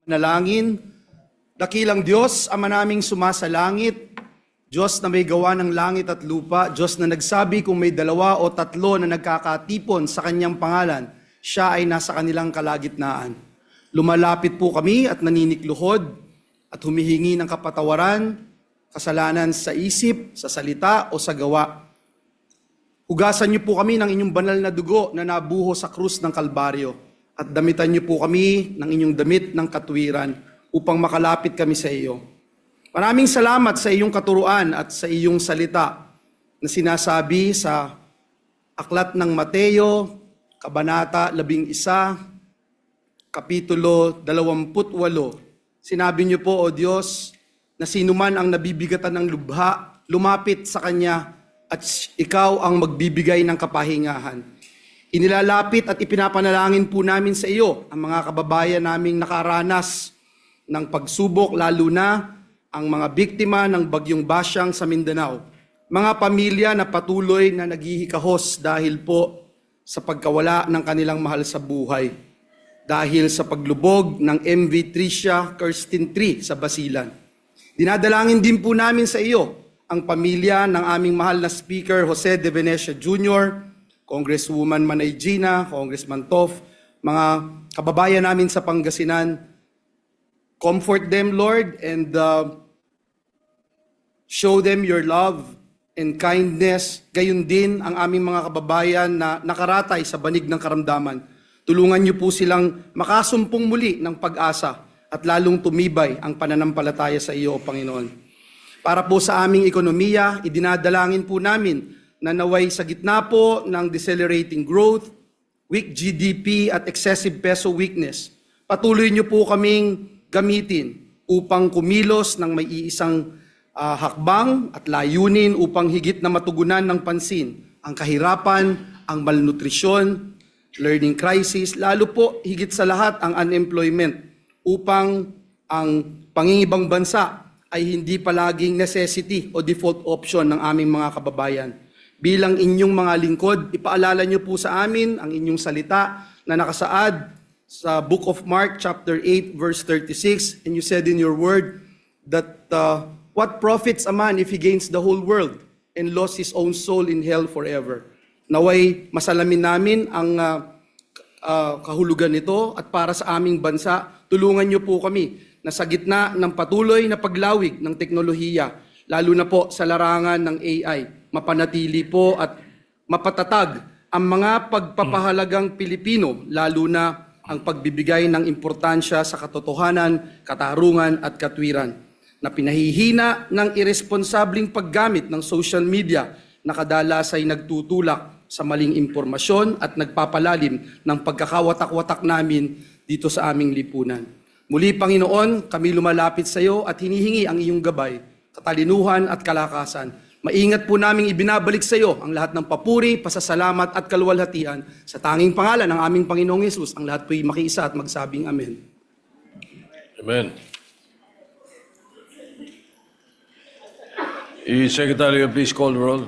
Nalangin, dakilang Diyos, Ama naming sumasalangit, Diyos na may gawa ng langit at lupa, Diyos na nagsabi kung may 2 o 3 na nagkakatipon sa kanyang pangalan, siya ay nasa kanilang kalagitnaan. Lumalapit po kami at naninikluhod at humihingi ng kapatawaran, kasalanan sa isip, sa salita o sa gawa. Hugasan niyo po kami ng inyong banal na dugo na nabuho sa krus ng Kalbaryo at damitan niyo po kami ng inyong damit ng katuwiran upang makalapit kami sa iyo. Maraming salamat sa iyong katuruan at sa iyong salita na sinasabi sa Aklat ng Mateo, Kabanata 11, Kapitulo 28. Sinabi niyo po, O Diyos, na sino man ang nabibigatan ng lubha, lumapit sa Kanya at Ikaw ang magbibigay ng kapahingahan. Inilalapit at ipinapanalangin po namin sa iyo ang mga kababayan naming nakaranas ng pagsubok, lalo na ang mga biktima ng bagyong Basyang sa Mindanao. Mga pamilya na patuloy na naghihikahos dahil po sa pagkawala ng kanilang mahal sa buhay. Dahil sa paglubog ng MV Tricia Kirsten Tree sa Basilan. Dinadalangin din po namin sa iyo ang pamilya ng aming mahal na Speaker Jose De Venecia Jr., Congresswoman Manay Gina, Congressman Tof, mga kababayan namin sa Pangasinan. Comfort them, Lord, and show them your love and kindness. Gayon din ang aming mga kababayan na nakaratay sa banig ng karamdaman. Tulungan niyo po silang makasumpong muli ng pag-asa at lalong tumibay ang pananampalataya sa iyo, O Panginoon. Para po sa aming ekonomiya, idinadalangin po namin na naway sa gitna po ng decelerating growth, weak GDP at excessive peso weakness, patuloy niyo po kaming gamitin upang kumilos ng may iisang hakbang at layunin upang higit na matugunan ng pansin ang kahirapan, ang malnutrisyon, learning crisis, lalo po higit sa lahat ang unemployment upang ang pangingibang bansa ay hindi palaging necessity o default option ng aming mga kababayan. Bilang inyong mga lingkod, ipaalala niyo po sa amin ang inyong salita na nakasaad sa Book of Mark chapter 8 verse 36, and you said in your word that what profits a man if he gains the whole world and lost his own soul in hell forever. Naway masalamin namin ang kahulugan nito at para sa aming bansa, tulungan niyo po kami na sa gitna ng patuloy na paglawig ng teknolohiya, lalo na po sa larangan ng AI, mapanatili po at mapatatag ang mga pagpapahalagang Pilipino, lalo na ang pagbibigay ng importansya sa katotohanan, katarungan at katwiran, na pinahihina ng irresponsableng paggamit ng social media na kadalas ay nagtutulak sa maling impormasyon at nagpapalalim ng pagkakawatak-watak namin dito sa aming lipunan. Muli, Panginoon, kami lumalapit sa iyo at hinihingi ang iyong gabay, katalinuhan at kalakasan. Maingat po naming ibinabalik sa iyo ang lahat ng papuri, pasasalamat at kaluwalhatian sa tanging pangalan ng aming Panginoong Hesus. Ang lahat po'y makiisa at magsabing Amen. Amen. Secretary, please call the roll.